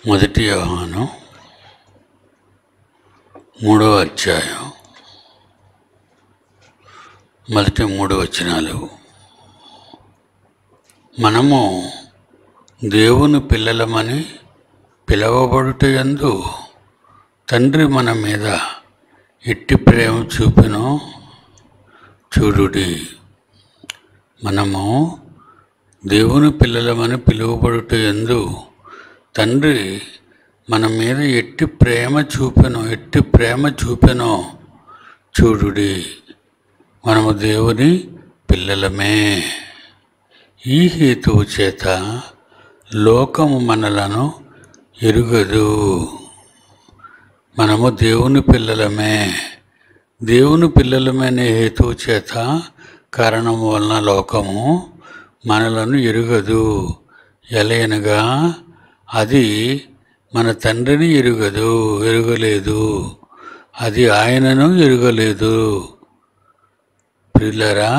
మొదటి యోహాను 3వ అధ్యాయం మొదటి 3 వచనాలు. మనము దేవుని పిల్లలమని పిలవబడుటయందు తండ్రి మన మీద ఎట్టి ప్రేమ చూపెనో చూడుడి. మనము దేవుని పిల్లలమని పిలువబడుటయందు తండ్రి మన మీద ఎట్టి ప్రేమ చూపెనో చూడుడి. మనము దేవుని పిల్లలమే. ఈ హేతువు చేత లోకము మనలను ఎరుగదు. మనము దేవుని పిల్లలమే. దేవుని పిల్లలమే అనే హేతువు చేత, కారణము వలన లోకము మనలను ఎరుగదు. ఎలయనగా అది మన తండ్రిని ఎరుగలేదు, అది ఆయనను ఎరుగలేదు. ప్రియులారా,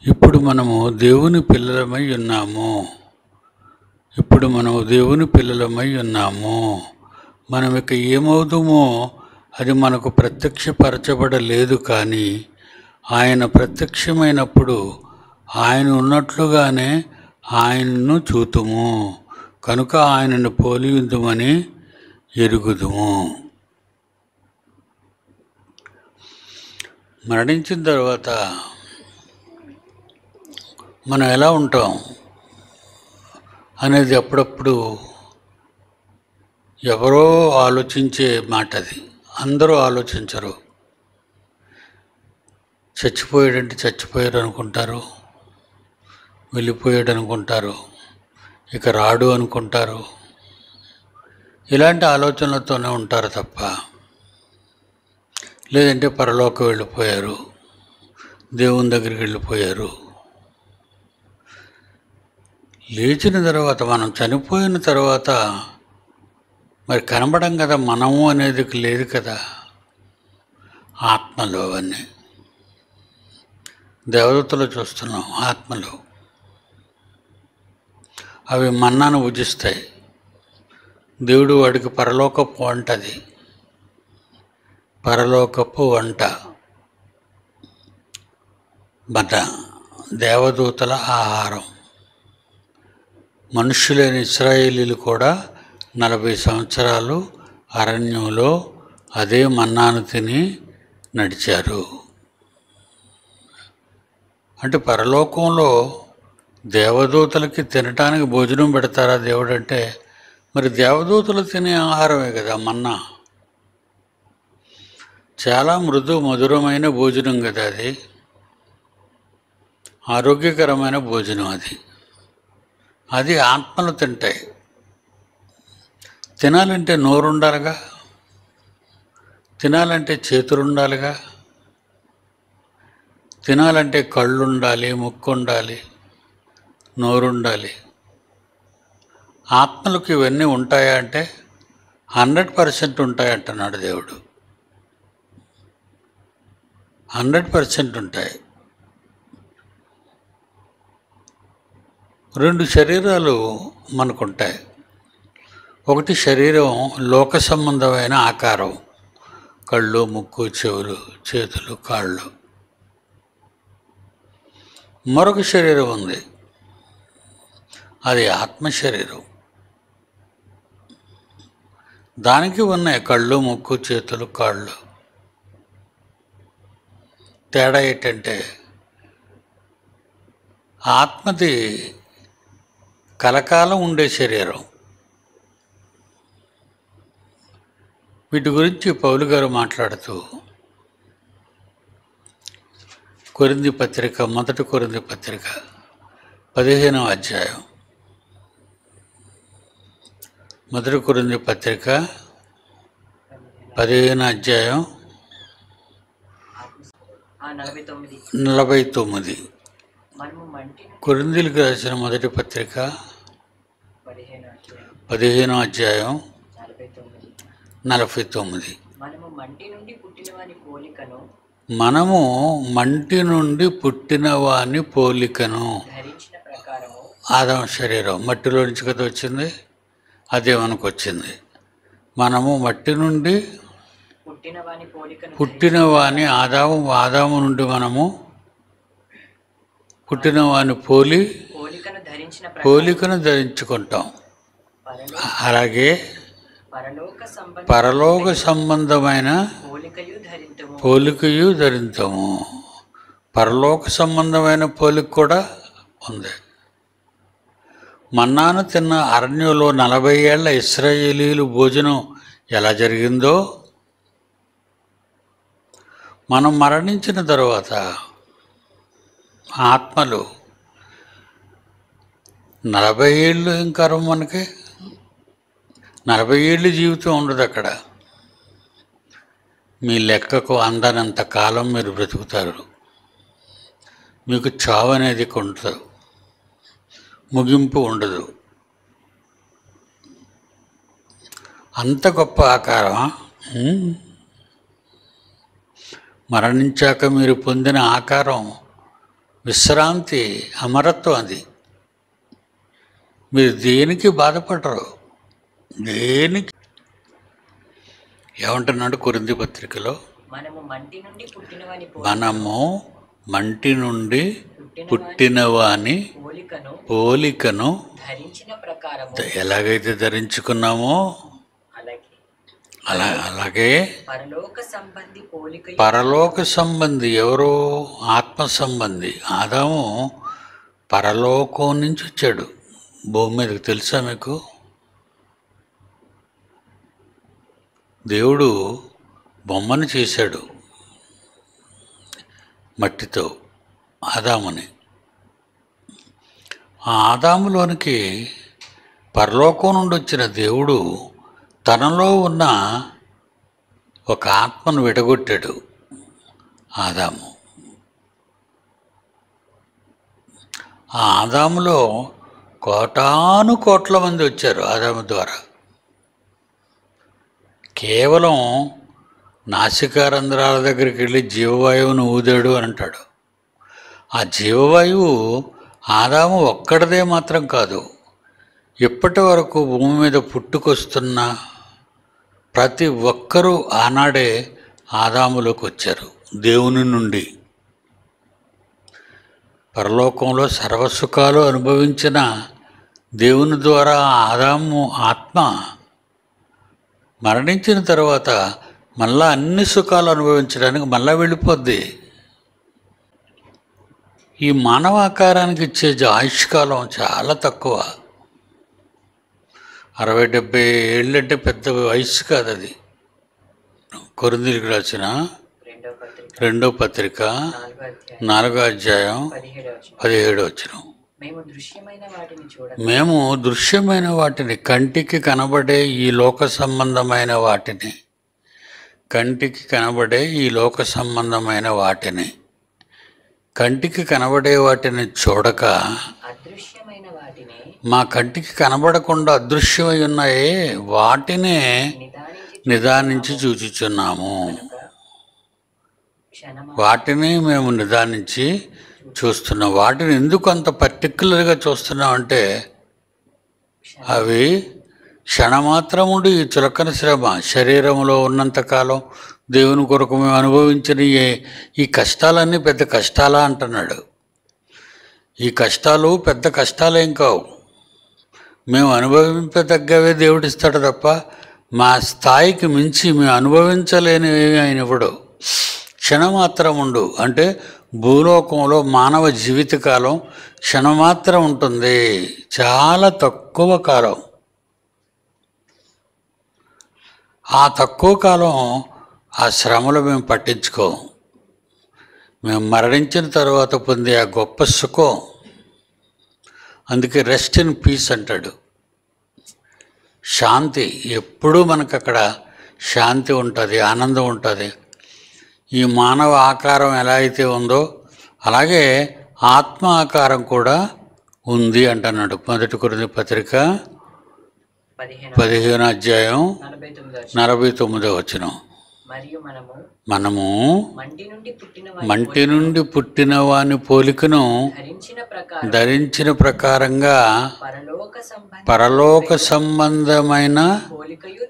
ఇప్పుడు మనము దేవుని పిల్లలమై ఉన్నాము. మనం ఇక ఏమవుతామో అది మనకు ప్రత్యక్షపరచబడలేదు, కానీ ఆయన ప్రత్యక్షమైనప్పుడు ఆయన ఉన్నట్లుగానే ఆయనను చూతుము. కనుక ఆయనను పోలియుందుమని ఎరుగుదుము. మరణించిన తర్వాత మనం ఎలా ఉంటాం అనేది అప్పుడప్పుడు ఎవరో ఆలోచించే మాట. అది అందరూ ఆలోచించరు. చచ్చిపోయాడంటే చచ్చిపోయాడు అనుకుంటారు, వెళ్ళిపోయాడు అనుకుంటారు, ఇక రాడు అనుకుంటారు. ఇలాంటి ఆలోచనలతోనే ఉంటారు తప్ప, లేదంటే పరలోకం వెళ్ళిపోయారు, దేవుని దగ్గరికి వెళ్ళిపోయారు. లేచిన తర్వాత, మనం చనిపోయిన తర్వాత మరి కనబడం కదా, మనము అనేది లేదు కదా. ఆత్మలు అవన్నీ దేవదూతలు చూస్తున్నాం. ఆత్మలు అవి మన్నాను భుజిస్తాయి. దేవుడు వాడికి పరలోకపు వంట, అది పరలోకపు వంట, మన దేవదూతల ఆహారం. మనుష్యులైన ఇశ్రాయేలీలు కూడా 40 సంవత్సరాలు అరణ్యంలో అదే మన్నాను తిని నడిచారు. అంటే పరలోకంలో దేవదూతలకి తినటానికి భోజనం పెడతారా దేవుడు అంటే? మరి దేవదూతలు తినే ఆహారమే కదా మన్నా. చాలా మధురమైన భోజనం కదా అది. ఆరోగ్యకరమైన భోజనం అది ఆత్మలు తింటాయి. తినాలంటే నోరు ఉండాలిగా, తినాలంటే చేతులు ఉండాలిగా, తినాలంటే కళ్ళు ఉండాలి, ముక్కు ఉండాలి, నోరు ఉండాలి. ఆత్మలకు ఇవన్నీ ఉంటాయా అంటే 100% ఉంటాయంటున్నాడు దేవుడు. 100% ఉంటాయి. 2 శరీరాలు మనకుంటాయి. ఒకటి శరీరం లోక సంబంధమైన ఆకారం, కళ్ళు, ముక్కు, చెవులు, చేతులు, కాళ్ళు. మరొక శరీరం ఉంది, అది ఆత్మ శరీరం. దానికి ఉన్నాయి కళ్ళు, ముక్కు, చేతులు, కాళ్ళు. తేడా ఏంటంటే ఆత్మది కలకాలం ఉండే శరీరం. వీటి గురించి పౌలు గారు మాట్లాడుతూ మొదటి కొరింథీ పత్రిక 15వ అధ్యాయం, మొదటి కొరింథీ పత్రిక 15వ అధ్యాయం 49. కొరింథీలకు రాసిన మొదటి పత్రిక 15వ అధ్యాయం 49. మనము మంటి నుండి పుట్టిన వాని పోలికను. ఆదాము శరీరం మట్టిలో నుంచి కదా వచ్చింది. అదే మనకు వచ్చింది. మనము మట్టి నుండి పుట్టిన వాని ఆదాము నుండి మనము పుట్టిన వాని పోలికను ధరించుకుంటాం. అలాగే పరలోక సంబంధమైన పోలికయు ధరించము. పరలోక సంబంధమైన పోలిక కూడా ఉంది. మన్నాను తిన్న అరణ్యంలో 40 ఏళ్ల ఇశ్రాయేలీయులు భోజనం ఎలా జరిగిందో, మనం మరణించిన తరువాత ఆత్మలు 40 ఏళ్ళు ఇంకా మనకి 40 ఏళ్ళు జీవితం ఉండదు అక్కడ. మీ లెక్కకు అందనంత కాలం మీరు బ్రతుకుతారు. మీకు చావు అనేది ఉండదు, ముగింపు ఉండదు. అంత గొప్ప ఆకారం. మరణించాక మీరు పొందిన ఆకారం విశ్రాంతి, అమరత్వం. అది మీరు దేనికి బాధపడరు. దేనికి ఏమంటున్నాడు కొరింథీ పత్రికలో, మనము మంటి నుండి పుట్టిన వాని పోలికను ఎలాగైతే ధరించుకున్నామో అలాగే పరలోక సంబంధి ఎవరో ఆత్మ సంబంధి ఆదాము పరలోకం నుంచి వచ్చాడు భూమి మీదకి. తెలుసా మీకు? దేవుడు బొమ్మను చేశాడు మట్టితో, ఆదాముని. ఆ ఆదాములోనికి పరలోకం నుండి వచ్చిన దేవుడు తనలో ఉన్న ఒక ఆత్మను విడగొట్టాడు. ఆదాము, ఆ ఆదాములో కోటాను కోట్ల మంది వచ్చారు ఆదాము ద్వారా. కేవలం నాసికారంధ్రాల దగ్గరికి వెళ్ళి జీవవాయువును ఊదాడు అని అంటాడు. ఆ జీవవాయువు ఆదాము ఒక్కడిదే మాత్రం కాదు. ఇప్పటి వరకు భూమి మీద పుట్టుకొస్తున్న ప్రతి ఒక్కరూ ఆనాడే ఆదాములోకి వచ్చారు దేవుని నుండి. పరలోకంలో సర్వసుఖాలు అనుభవించిన దేవుని ద్వారా ఆదాము ఆత్మ మరణించిన తర్వాత మళ్ళా అన్ని సుఖాలు అనుభవించడానికి మళ్ళా వెళ్ళిపోద్ది. ఈ మానవ ఆకారానికి ఇచ్చే ఆయుష్కాలం చాలా తక్కువ. 60-70 ఏళ్ళంటే పెద్ద వయసు కాదు అది. కొరింథీయులకు రాసిన 2వ పత్రిక 4వ అధ్యాయం 17వ వచనం. మేము దృశ్యమైన వాటిని, కంటికి కనబడే ఈ లోక సంబంధమైన వాటిని, కంటికి కనబడే ఈ లోక సంబంధమైన వాటిని, కంటికి కనబడే వాటిని చూడక మా కంటికి కనబడకుండా అదృశ్యమై ఉన్నాయే వాటినే నిదానించి చూచుచున్నాము. వాటిని మేము నిదానించి చూస్తున్నాం. వాటిని ఎందుకు అంత పర్టిక్యులర్గా చూస్తున్నాం అంటే అవి క్షణమాత్రముండి ఈ చులకన శ్రమ శరీరంలో ఉన్నంతకాలం దేవుని కొరకు మేము అనుభవించిన ఈ కష్టాలన్నీ పెద్ద కష్టాలా అంటున్నాడు. ఈ కష్టాలు పెద్ద కష్టాలేం కావు. మేము అనుభవింపదగ్గవే దేవుడిస్తాడు తప్ప మా స్థాయికి మించి మేము అనుభవించలేనివి ఆయన ఇవ్వడు. క్షణమాత్రం ఉండు అంటే భూలోకంలో మానవ జీవితకాలం క్షణమాత్రం ఉంటుంది, చాలా తక్కువ కాలం. ఆ తక్కువ కాలం ఆ శ్రమలు మేము పట్టించుకోం. మేము మరణించిన తర్వాత పొందే ఆ గొప్ప సుఖం, అందుకే రెస్ట్ ఇన్ పీస్ అంటాడు. శాంతి, ఎప్పుడూ మనకు అక్కడ శాంతి ఉంటుంది, ఆనందం ఉంటుంది. ఈ మానవ ఆకారం ఎలా అయితే ఉందో అలాగే ఆత్మ ఆకారం కూడా ఉంది అంటున్నాడు. 1 కొరింథీ పత్రిక 15వ అధ్యాయం 49వ వచనం. మరియు మనము మంటి నుండి పుట్టిన వాని పోలికను ధరించిన ప్రకారంగా పరలోక సంబంధమైన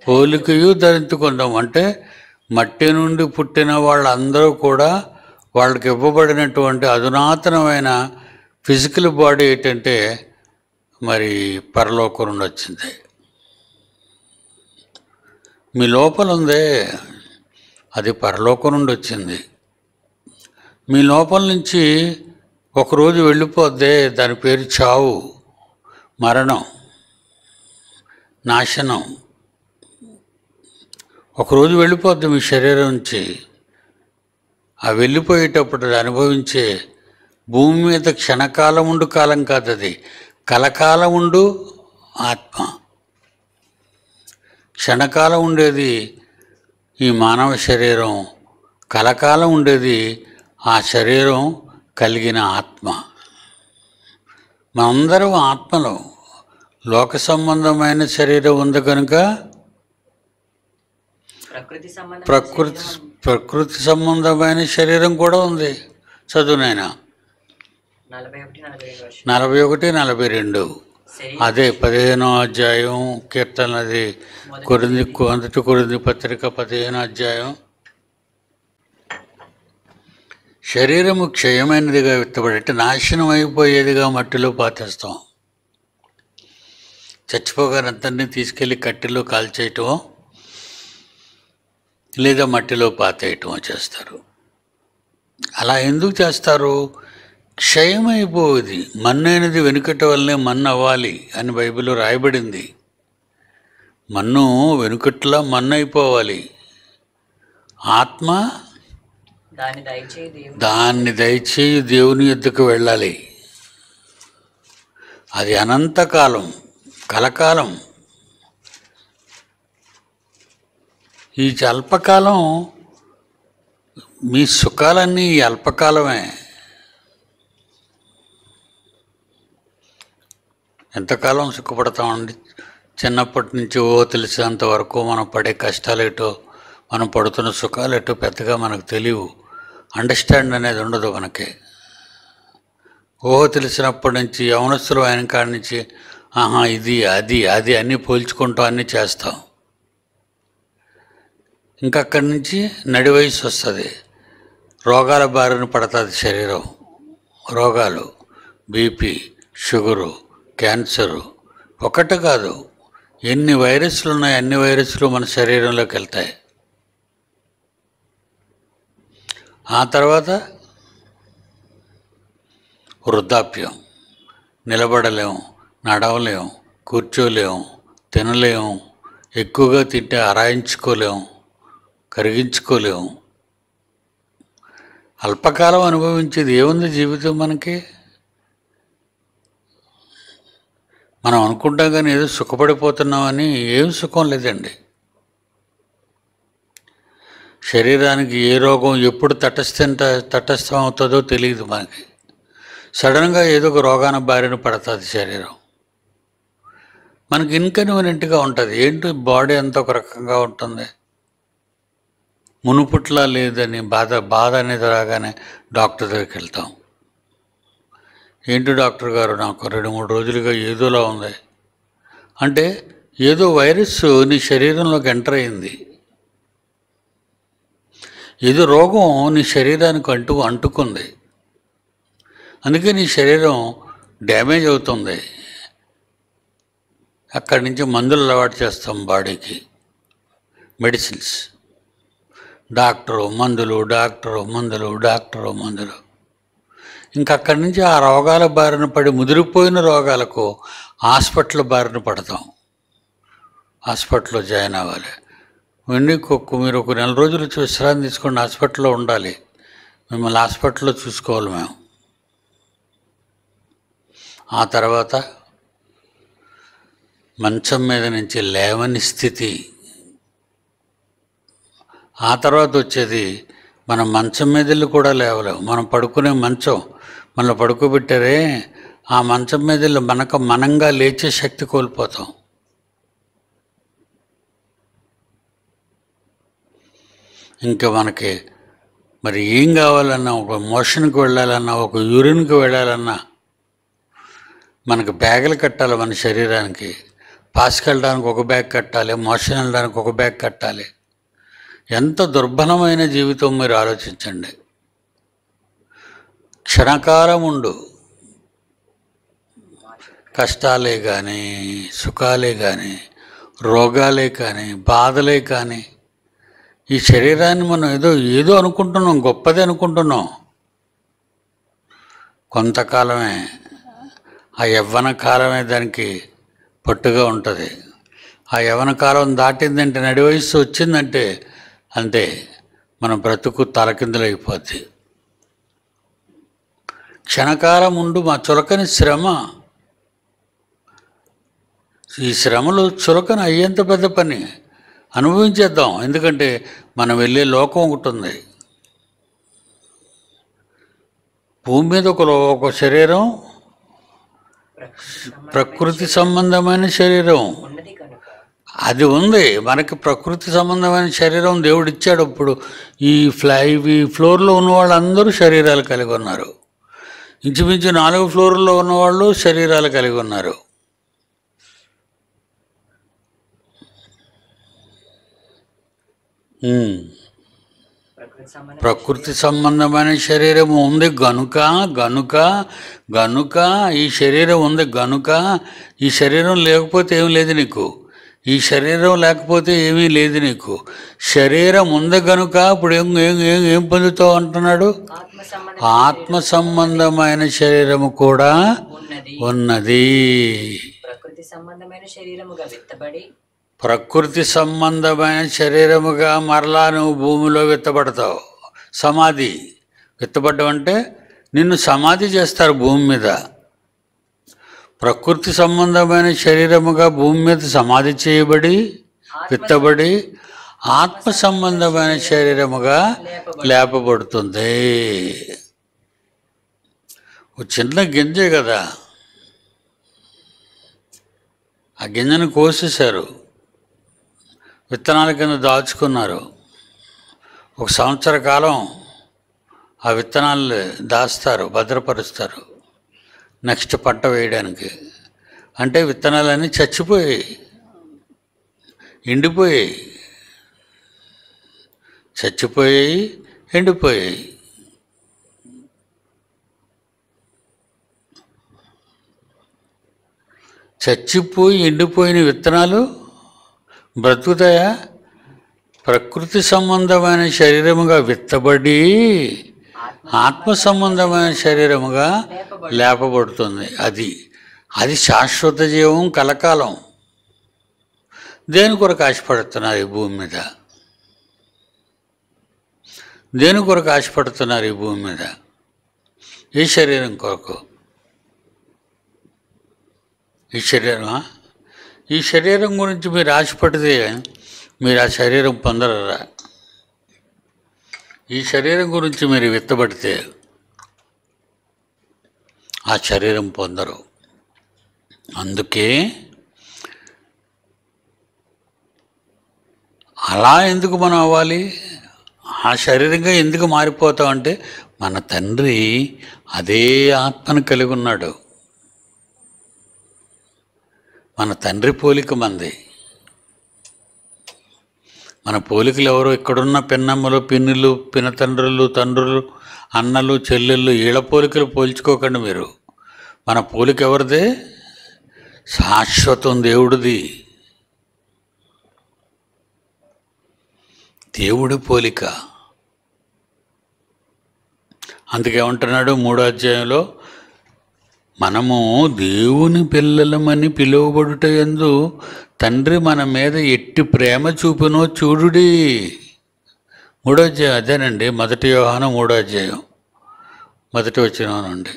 పోలికయు ధరించుకుందాం. అంటే మట్టి నుండి పుట్టిన వాళ్ళందరూ కూడా వాళ్ళకి ఇవ్వబడినటువంటి అధునాతనమైన ఫిజికల్ బాడీ ఏంటంటే మరి పరలోకం నుండి వచ్చింది. మీ లోపల ఉందే అది పరలోకం నుండి వచ్చింది. మీ లోపల నుంచి ఒకరోజు వెళ్ళిపోద్దే, దాని పేరు చావు, మరణం, నాశనం. ఒకరోజు వెళ్ళిపోద్ది మీ శరీరం నుంచి. ఆ వెళ్ళిపోయేటప్పుడు అది అనుభవించే భూమి మీద క్షణకాలం ఉండు కాలం కాదు, అది కలకాలం ఉండు ఆత్మ. క్షణకాలం ఉండేది ఈ మానవ శరీరం, కలకాలం ఉండేది ఆ శరీరం కలిగిన ఆత్మ. మనందరం ఆత్మలో లోక సంబంధమైన శరీరం ఉంది కనుక ప్రకృతి సంబంధమైన శరీరం కూడా ఉంది. చదువునైనా 41, 42 అదే 15వ అధ్యాయం కీర్తనది మొదటి కొరింథీ పత్రిక 15వ అధ్యాయం. శరీరము క్షయమైనదిగా విత్తబడి నాశనం అయిపోయేదిగా మట్టిలో పాతేస్తాం. చచ్చిపోగానంతరినీ తీసుకెళ్ళి కట్టెలో కాల్చేయటమో లేదా మట్టిలో పాతేయటమో చేస్తారు. అలా ఎందుకు చేస్తారు? క్షయమైపోయేది. మన్నైనది వెనుకట వల్లనే మన్ను అవ్వాలి అని బైబిల్లో రాయబడింది. మన్ను వెనుకట్లా మన్ను అయిపోవాలి. ఆత్మ దాన్ని దయచేయి దేవుని యొద్దకు వెళ్ళాలి. అది అనంతకాలం, కలకాలం. ఈ అల్పకాలం, మీ సుఖాలన్నీ ఈ అల్పకాలమే. ఎంతకాలం సుఖపడతామండి? చిన్నప్పటి నుంచి తెలిసేంత వరకు మనం పడే కష్టాలేటో, మనం పడుతున్న సుఖాలేటో పెద్దగా మనకు తెలియవు. అండర్స్టాండ్ అనేది ఉండదు మనకి. తెలిసినప్పటి నుంచి యవనస్తులు అయిన కాడి నుంచి ఇది అది అది అన్నీ పోల్చుకుంటాం, అన్నీ చేస్తాం. ఇంకా అక్కడి నుంచి నడి వయసు వస్తుంది, రోగాల బారిన పడుతుంది శరీరం. రోగాలు, బీపీ, షుగరు, క్యాన్సరు, ఒకటి కాదు ఎన్ని వైరస్లు ఉన్నాయి, అన్ని వైరస్లు మన శరీరంలోకి వెళ్తాయి. ఆ తర్వాత వృద్ధాప్యం. నిలబడలేము, నడవలేము, కూర్చోలేము, తినలేము, ఎక్కువగా తింటే అరాయించుకోలేము, కరిగించుకోలేము. అల్పకాలం అనుభవించేది ఏముంది జీవితం మనకి? మనం అనుకుంటాం కానీ ఏదో సుఖపడిపోతున్నామని ఏం సుఖం లేదండి. శరీరానికి ఏ రోగం ఎప్పుడు తటస్థం అవుతుందో తెలియదు మనకి. సడన్గా ఏదో ఒక రోగాన బారిన పడుతుంది శరీరం. మనకి ఇన్కన్వీనియంట్గా ఉంటుంది. ఏంటి బాడీ అంతా ఒక రకంగా ఉంటుంది. మునుపుట్లా లేదని బాధ అనేది రాగానే డాక్టర్ దగ్గరికి వెళ్తాం. ఏంటి డాక్టర్ గారు, నాకు 2-3 రోజులుగా ఏదోలా ఉంది అంటే ఏదో వైరస్ నీ శరీరంలోకి ఎంటర్ అయింది. ఏదో రోగం నీ శరీరానికి అంటుకుంది. అందుకే నీ శరీరం డ్యామేజ్ అవుతుంది. అక్కడి నుంచి మందులు అలవాటు చేస్తాం బాడీకి, మెడిసిన్స్. డాక్టరు మందులు. ఇంకా అక్కడి నుంచి ఆ రోగాల బారిన పడి ముదిరిపోయిన రోగాలకు హాస్పిటల్ బారిన పడతాం. హాస్పిటల్లో జాయిన్ అవ్వాలి. మీరు ఒక 1 నెల రోజులు విశ్రాంతి తీసుకొని హాస్పిటల్లో ఉండాలి. మిమ్మల్ని హాస్పిటల్లో చూసుకోవాలి మేము. ఆ తర్వాత మంచం మీద నుంచి లేవని స్థితి. ఆ తర్వాత వచ్చేది మనం మంచం మీద కూడా లేవలేము. మనం పడుకునే మంచం మనల్ని పడుకోబెట్టారే, ఆ మంచం మీద మనంగా లేచే శక్తి కోల్పోతాం. ఇంకా మనకి మరి ఏం కావాలన్నా, ఒక మోషన్కి వెళ్ళాలన్నా, ఒక యూరిన్కి వెళ్ళాలన్నా మనకు బ్యాగులు కట్టాలి. మన శరీరానికి పాసుకెళ్ళడానికి ఒక బ్యాగ్ కట్టాలి, మోషన్ వెళ్ళడానికి ఒక బ్యాగ్ కట్టాలి. ఎంత దుర్బలమైన జీవితం మీరు ఆలోచించండి. క్షణకాలం ఉండు, కష్టాలే కానీ, సుఖాలే కానీ, రోగాలే కానీ, బాధలే కానీ, ఈ శరీరాన్ని మనం ఏదో అనుకుంటున్నాం, గొప్పది అనుకుంటున్నాం. కొంతకాలమే, ఆ యవ్వన కాలమే దానికి పట్టుగా ఉంటుంది. ఆ యవ్వన కాలం దాటిందంటే, నడి వయస్సు వచ్చిందంటే అంతే, మన బ్రతుకు తలకిందులైపోద్ది. క్షణకాలం ఉండు మా చులకని శ్రమ. ఈ శ్రమలు చులకన అయ్యేంత పెద్ద పని అనుభవించేద్దాం. ఎందుకంటే మనం వెళ్ళే లోకం ఒకటి ఉంది. భూమి మీద ఒక శరీరం, ప్రకృతి సంబంధమైన శరీరం అది ఉంది. మనకి ప్రకృతి సంబంధమైన శరీరం దేవుడు ఇచ్చాడు. ఇప్పుడు ఈ ఫ్లోర్లో ఉన్న వాళ్ళందరూ శరీరాలు కలిగి ఉన్నారు. ఇంచుమించు 4 ఫ్లోర్లో ఉన్నవాళ్ళు శరీరాలు కలిగి ఉన్నారు. ప్రకృతి సంబంధమైన శరీరం ఉంది గనుక ఈ శరీరం ఉంది గనుక ఈ శరీరం లేకపోతే ఏమీ లేదు నీకు. ఈ శరీరం లేకపోతే ఏమీ లేదు నీకు. శరీరం ఉంది గనుక ఇప్పుడు ఏం పొందుతావు అంటున్నాడు. ఆత్మ సంబంధమైన శరీరము కూడా ఉన్నది. ప్రకృతి సంబంధమైన శరీరముగా విత్తబడి, ప్రకృతి సంబంధమైన శరీరముగా మరలా నువ్వు భూమిలో విత్తబడతావు. సమాధి. విత్తబడ్డం అంటే నిన్ను సమాధి చేస్తారు భూమి మీద. ప్రకృతి సంబంధమైన శరీరముగా భూమి మీద సమాధి చేయబడి విత్తబడి ఆత్మ సంబంధమైన శరీరముగా లేపబడుతుంది. ఒక చిన్న గింజే కదా, ఆ గింజను కోసేశారు, విత్తనాల కింద దాచుకున్నారు. 1 సంవత్సర కాలం ఆ విత్తనాలు దాస్తారు, భద్రపరుస్తారు నెక్స్ట్ పంట వేయడానికి. అంటే విత్తనాలన్నీ చచ్చిపోయాయి, ఎండిపోయాయి, ఎండిపోయాయి. చచ్చిపోయి ఎండిపోయిన విత్తనాలు బ్రతుకుతాయా? ప్రకృతి సంబంధమైన శరీరముగా విత్తబడి ఆత్మ సంబంధమైన శరీరముగా లేపబడుతుంది. అది శాశ్వత జీవం, కలకాలం. దేని కొరకు ఆశపడుతున్నారు ఈ భూమి మీద? దేని కొరకు ఆశపడుతున్నారు ఈ భూమి మీద? ఈ శరీరం కొరకు. ఈ శరీరం గురించి మీరు ఆశపడితే మీరు ఆ శరీరం పొందరరా? ఈ శరీరం గురించి మీరు విత్తబడితే ఆ శరీరం పొందరు. అందుకే అలా ఎందుకు మనం అవ్వాలి? ఆ శరీరంగా ఎందుకు మారిపోతామంటే మన తండ్రి అదే ఆత్మను కలిగి ఉన్నాడు. మన తండ్రి పోలిక మంది. మన పోలికలు ఎవరు? ఇక్కడున్న పిన్నమ్మలు, పిన్నులు, పినతండ్రులు, తండ్రులు, అన్నలు, చెల్లెళ్ళు, వీళ్ళ పోలికలు పోల్చుకోకండి మీరు. మన పోలిక ఎవరిదే? శాశ్వతం దేవుడిది. దేవుడి పోలిక. అందుకేమంటున్నాడు 3వ అధ్యాయంలో, మనము దేవుని పిల్లలమని పిలువబడుట యందు తండ్రి మన మీద ఎట్టి ప్రేమ చూపునో చూడుడి. 3వ అధ్యాయం అదేనండి, 1 యోహాను 3వ అధ్యాయం 1వ వచనం నుండి.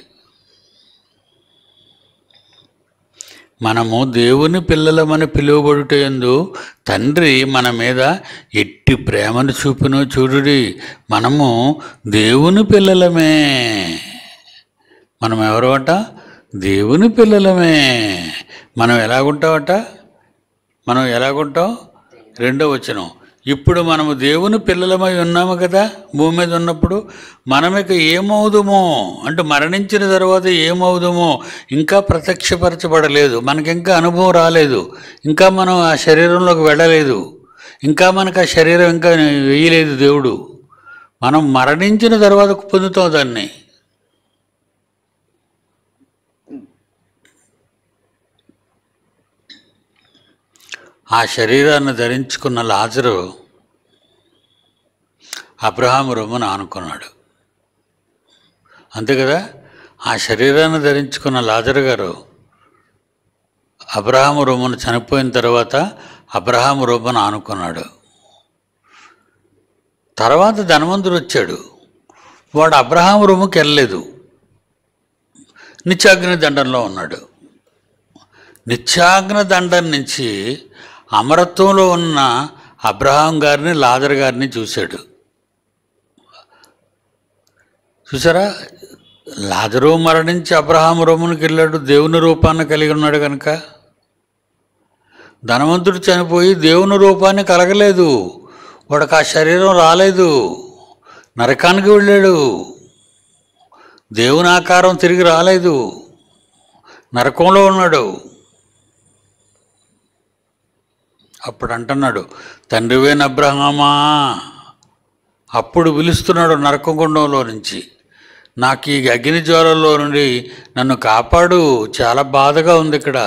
మనము దేవుని పిల్లలమని పిలువబడుట యందు తండ్రి మన మీద ఎట్టి ప్రేమను చూపునో చూడుడి. మనము దేవుని పిల్లలమే. మనం ఎవరు అట? దేవుని పిల్లలమే. మనం ఎలాగుంటాం? 2వ వచనం, ఇప్పుడు మనము దేవుని పిల్లలమై ఉన్నాము కదా, భూమి మీద ఉన్నప్పుడు మనమిక ఏమవుదుమో అంటే మరణించిన తర్వాత ఏమవుదుమో ఇంకా ప్రత్యక్షపరచబడలేదు, మనకింకా అనుభవం రాలేదు, ఇంకా మనం ఆ శరీరంలోకి వెళ్ళలేదు, ఇంకా మనకు ఆ శరీరం ఇంకా వేయలేదు దేవుడు. మనం మరణించిన తర్వాత పొందుతాం దాన్ని. ఆ శరీరాన్ని ధరించుకున్న లాజరు అబ్రహాము రొమ్మున ఆనుకున్నాడు, అంతే కదా. ఆ శరీరాన్ని ధరించుకున్న లాజరు గారు అబ్రహాము రొమ్మున చనిపోయిన తర్వాత అబ్రహాము రొమ్మున ఆనుకున్నాడు. తర్వాత ధనవంతుడు వచ్చాడు, వాడు అబ్రహాము రొమ్ముకి వెళ్ళలేదు, నిత్యాగ్ని దండంలో ఉన్నాడు. నిత్యాగ్ని దండం నుంచి అమరత్వంలో ఉన్న అబ్రహాం గారిని లాజరు గారిని చూశాడు. చూసారా, లాజరు మరణించి అబ్రహాము రొమ్మునికి వెళ్ళాడు, దేవుని రూపాన్ని కలిగి ఉన్నాడు కనుక. ధనవంతుడు చనిపోయి దేవుని రూపాన్ని కలగలేదు, వాడికి ఆ శరీరం రాలేదు, నరకానికి వెళ్ళాడు, దేవుని ఆకారం తిరిగి రాలేదు, నరకంలో ఉన్నాడు. అప్పుడు అంటున్నాడు, తండ్రివేన అబ్రహామా. అప్పుడు పిలుస్తున్నాడు నరకగుండంలో నుంచి, నాకు ఈ అగ్ని జ్వాలల్లో నుండి నన్ను కాపాడు, చాలా బాధగా ఉంది ఇక్కడ.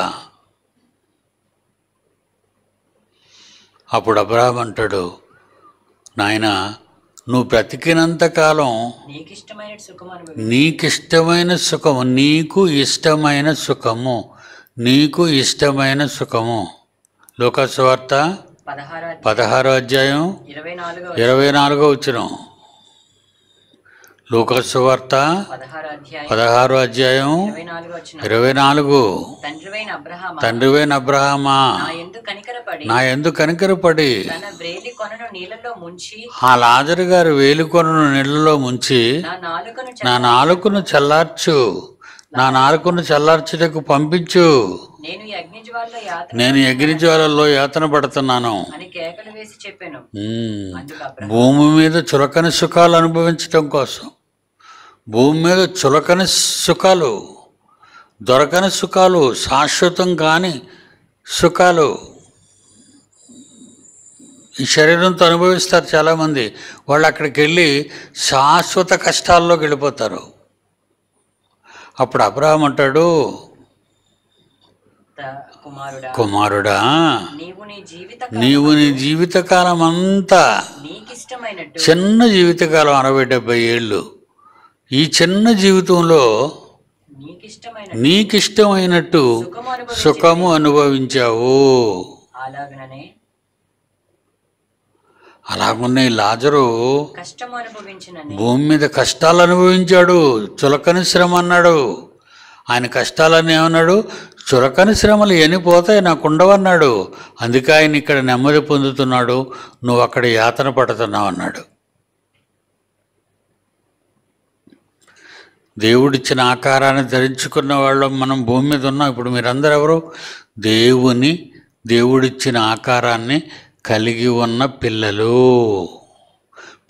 అప్పుడు అబ్రహాం అంటాడు, నాయన నువ్వు బ్రతికినంతకాలం నీకు ఇష్టమైన సుఖము, నీకు ఇష్టమైన సుఖము, నీకు ఇష్టమైన సుఖము. లూకాసు వార్త 16వ అధ్యాయం 24వ వచనం. లూకాసు వార్త 16వ అధ్యాయం 24. తండ్రివైన అబ్రహామా, నా యందు కనికరపడి ఆ లాజరు గారు వేలికొనను నీళ్లలో ముంచి నా నాలుకను చల్లార్చు, నా నాలుకను చల్లార్చుటకు పంపించు, నేను అగ్ని జ్వాలల్లో యాతన పడుతున్నాను. భూమి మీద చులకని సుఖాలు అనుభవించటం కోసం, భూమి మీద చులకని సుఖాలు, దొరకని సుఖాలు, శాశ్వతం కాని సుఖాలు ఈ శరీరంతో అనుభవిస్తారు చాలామంది. వాళ్ళు అక్కడికి వెళ్ళి శాశ్వత కష్టాల్లోకి వెళ్ళిపోతారు. అప్పుడు అబ్రహాం అంటాడు, కుమారుడా, నీవు నీ జీవితకాలం అంతా, చిన్న జీవితకాలం 60-70 ఏళ్ళు, ఈ చిన్న జీవితంలో నీకిష్టమైనట్టు సుఖము అనుభవించావు. అలాగున్న లాజరు భూమి మీద కష్టాలు అనుభవించాడు, చులకని శ్రమ అన్నాడు. ఆయన కష్టాలన్నీ ఏమన్నాడు, చులకని శ్రమలు ఎన్ని పోతాయి నాకు ఉండవన్నాడు. అందుకే ఆయన ఇక్కడ నెమ్మది పొందుతున్నాడు, నువ్వు అక్కడ యాతన పడుతున్నావు అన్నాడు. దేవుడిచ్చిన ఆకారాన్ని ధరించుకున్న వాళ్ళం మనం భూమి మీద ఉన్నాం. ఇప్పుడు మీరందరూ ఎవరు? దేవుడిచ్చిన ఆకారాన్ని కలిగి ఉన్న పిల్లలు.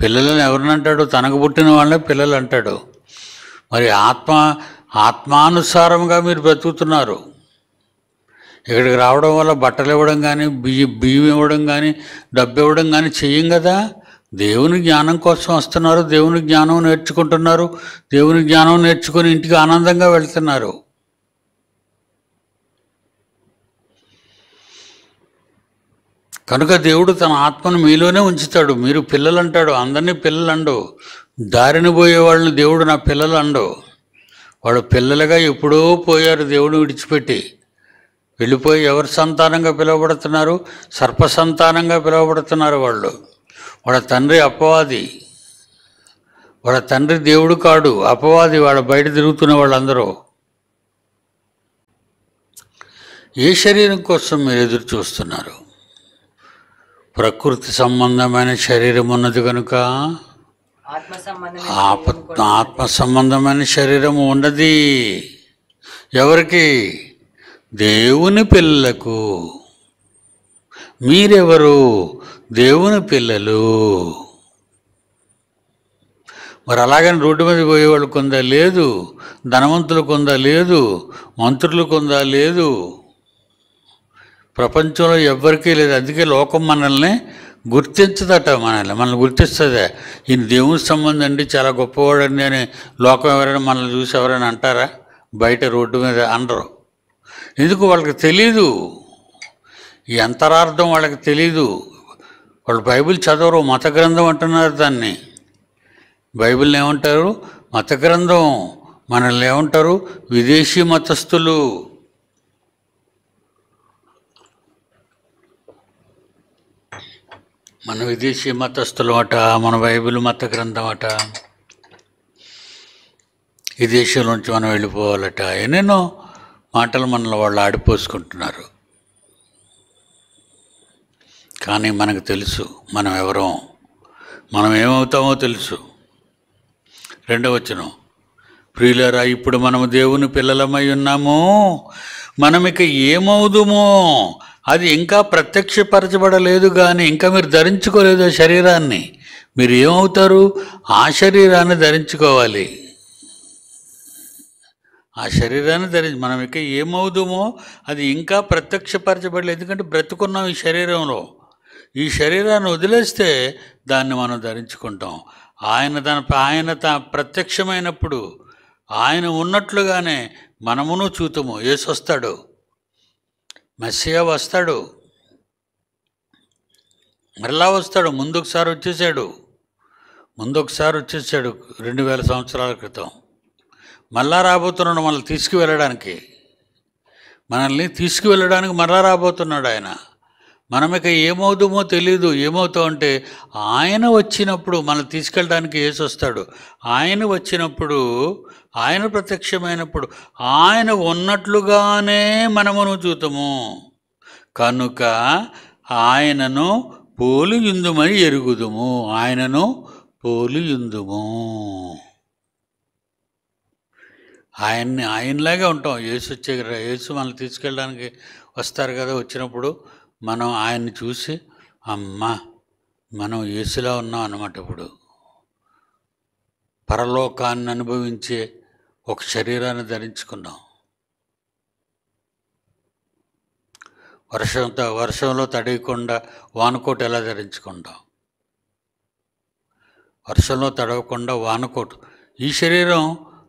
పిల్లలను ఎవరినంటాడు? తనకు పుట్టిన వాళ్ళే పిల్లలు అంటాడు. మరి ఆత్మానుసారంగా మీరు బ్రతుకుతున్నారు. ఇక్కడికి రావడం వల్ల బట్టలు ఇవ్వడం కానీ, బియ్యం ఇవ్వడం కానీ, డబ్బు ఇవ్వడం కానీ చెయ్యం కదా. దేవుని జ్ఞానం కోసం వస్తున్నారు, దేవుని జ్ఞానం నేర్చుకుంటున్నారు, దేవుని జ్ఞానం నేర్చుకుని ఇంటికి ఆనందంగా వెళ్తున్నారు. కనుక దేవుడు తన ఆత్మను మీలోనే ఉంచుతాడు. మీరు పిల్లలు అంటాడు, అందరినీ పిల్లలు అండు. దారిని పోయే వాళ్ళని దేవుడు నా పిల్లలు అండు. వాళ్ళు పిల్లలుగా ఎప్పుడో పోయారు, దేవుడు విడిచిపెట్టి వెళ్ళిపోయి ఎవరి సంతానంగా పిలువబడుతున్నారు? సర్ప సంతానంగా పిలువబడుతున్నారు. వాళ్ళ తండ్రి అపవాది, వాళ్ళ తండ్రి దేవుడు కాడు, అపవాది. వాళ్ళ బయట తిరుగుతున్న వాళ్ళందరూ ఏ శరీరం కోసం మీరు ఎదురు చూస్తున్నారు? ప్రకృతి సంబంధమైన శరీరం ఉన్నది కనుక ఆత్మ సంబంధమైన శరీరం ఉన్నది. ఎవరికి? దేవుని పిల్లలకు. మీరెవరు? దేవుని పిల్లలు. మరి అలాగని రోడ్డు మీద పోయేవాళ్ళు కొందా లేదు, ధనవంతులు కొందా లేదు, మంత్రులు కొందా లేదు, ప్రపంచంలో ఎవ్వరికీ లేదు. అందుకే లోకం మనల్ని గుర్తించదట. మనల్ని గుర్తిస్తుందే. ఈయన దేవునికి సంబంధం అండి, చాలా గొప్పవాడండి అని లోకం ఎవరైనా మనల్ని చూసి ఎవరైనా అంటారా? బయట రోడ్డు మీద అనరు. ఎందుకు? వాళ్ళకి తెలీదు, ఈ అంతరార్థం వాళ్ళకి తెలీదు. వాళ్ళు బైబిల్ చదవరు, మత గ్రంథం అంటున్నారు దాన్ని. బైబిల్ని ఏమంటారు? మత గ్రంథం. మనల్ని ఏమంటారు? విదేశీ మతస్థులు. మన విదేశీ మతస్థులు అట, మన బైబిల్ మత గ్రంథం అట. ఈ దేశం నుంచి మనం వెళ్ళిపోవాలట. ఎన్నెన్నో మాటలు మనల్ని వాళ్ళు ఆడిపోసుకుంటున్నారు. కానీ మనకు తెలుసు మనం ఎవరో, మనం ఏమవుతామో తెలుసు. 2వ వచనం, ప్రియులారా, ఇప్పుడు మనము దేవుని పిల్లలమై ఉన్నాము, మనమిక ఏమవుదుమో అది ఇంకా ప్రత్యక్షపరచబడలేదు. కానీ ఇంకా మీరు ధరించుకోలేదు ఆ శరీరాన్ని. మీరు ఏమవుతారు? ఆ శరీరాన్ని ధరించుకోవాలి. ఆ శరీరాన్ని మనం ఇక ఏమవుదుమో అది ఇంకా ప్రత్యక్షపరచబడలేదు. ఎందుకంటే బ్రతుకున్నాం ఈ శరీరంలో. ఈ శరీరాన్ని వదిలేస్తే దాన్ని మనం ధరించుకుంటాం. ఆయన ప్రత్యక్షమైనప్పుడు ఆయన ఉన్నట్లుగానే మనమును చూతుము. యేసు వస్తాడు, మెస్సియా వస్తాడు, మరలా వస్తాడు. ముందొకసారి వచ్చేసాడు 2000 సంవత్సరాల క్రితం. మళ్ళా రాబోతున్నాడు మనల్ని తీసుకువెళ్ళడానికి మరలా రాబోతున్నాడు ఆయన. మనం ఇక ఏమవుతామో తెలీదు. ఏమవుతాం అంటే ఆయన వచ్చినప్పుడు మనల్ని తీసుకెళ్ళడానికి యేసు వస్తాడు. ఆయన వచ్చినప్పుడు, ఆయన ప్రత్యక్షమైనప్పుడు ఆయన ఉన్నట్లుగానే మనమును చూతము. కనుక ఆయనను పోలియుందుమని ఎరుగుదుము. ఆయనను పోలియుందుము. ఆయనలాగే ఉంటాం. యేసు మనల్ని తీసుకెళ్ళడానికి వస్తారు కదా. వచ్చినప్పుడు మనం ఆయన్ని చూసి మనం యేసులా ఉన్నాం అన్నమాట. ఇప్పుడు పరలోకాన్ని అనుభవించే ఒక శరీరాన్ని ధరించుకున్నాం. వర్షంలో తడవకుండా వానకోటు ఎలా ధరించుకుంటాం? వర్షంలో తడవకుండా వానకోటు. ఈ శరీరం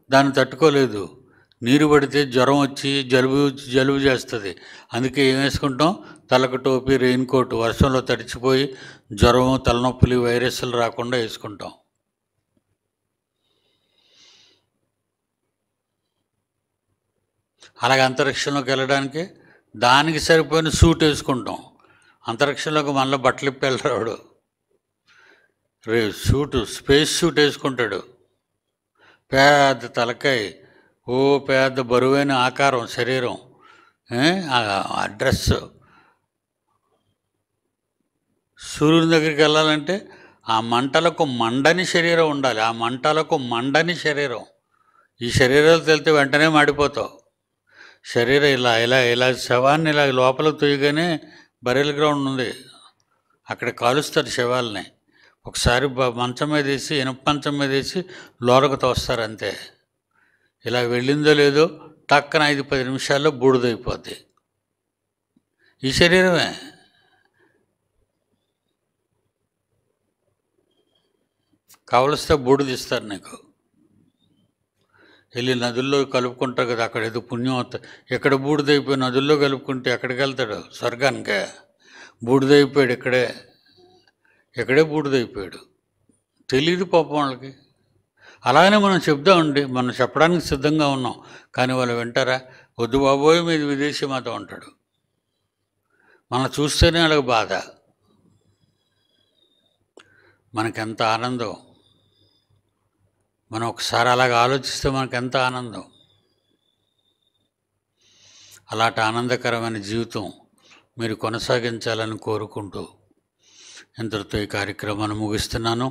దాన్ని తట్టుకోలేదు. నీరు పడితే జ్వరం వచ్చి జలుబు చేస్తుంది. అందుకే ఏం వేసుకుంటాం? తలకు టోపీ, రెయిన్ కోట్. వర్షంలో తడిచిపోయి జ్వరం, తలనొప్పులు, వైరస్లు రాకుండా వేసుకుంటాం. అలాగే అంతరిక్షంలోకి వెళ్ళడానికి దానికి సరిపోయిన సూట్ వేసుకుంటాం. అంతరిక్షంలోకి మనలో బట్టలు ఇప్పి వెళ్ళరాడు. స్పేస్ సూట్ వేసుకుంటాడు. పెద్ద తలకాయ, పెద్ద బరువైన ఆకారం, శరీరం, ఆ డ్రెస్. సూర్యుని దగ్గరికి వెళ్ళాలంటే ఆ మంటలకు మండని శరీరం ఉండాలి. ఈ శరీరాలు తెలితే వెంటనే మాడిపోతావు. శరీరం ఇలా శవాన్ని ఇలా లోపలికి తొయ్యగానే బరియల్ గ్రౌండ్ ఉంది, అక్కడ కాలుస్తారు శవాలని. ఒకసారి మంచం మీద వేసి, ఇనుప మంచం మీద వేసి లోరకు తోస్తారు అంతే. ఇలా వెళ్ళిందో లేదో టక్కన 5-10 నిమిషాల్లో బూడిదైపోద్ది. ఈ శరీరమే. కావలిస్తే బూడిదిస్తారు నీకు. వెళ్ళి నదుల్లో కలుపుకుంటారు కదా, అక్కడ ఏదో పుణ్యం అవుతుంది. ఎక్కడ బూడిదైపోయి నదుల్లో కలుపుకుంటే ఎక్కడికి వెళ్తాడు? స్వర్గానికే. బూడిదైపోయాడు ఎక్కడే బూడిదైపోయాడు. తెలీదు పాపం వాళ్ళకి. అలాగనే మనం చెప్దామండి, మనం చెప్పడానికి సిద్ధంగా ఉన్నాం. కానీ వాళ్ళు వింటారా? వద్దు బాబోయ్, మీది విదేశీ మతం అంటాడు. మనం చూస్తేనే వాళ్ళకి బాధ. మనకెంత ఆనందం. మనం ఒకసారి అలాగ ఆలోచిస్తే మనకెంత ఆనందం. అలాంటి ఆనందకరమైన జీవితం మీరు కొనసాగించాలని కోరుకుంటూ ఇంతటితో ఈ కార్యక్రమాన్ని ముగిస్తున్నాను.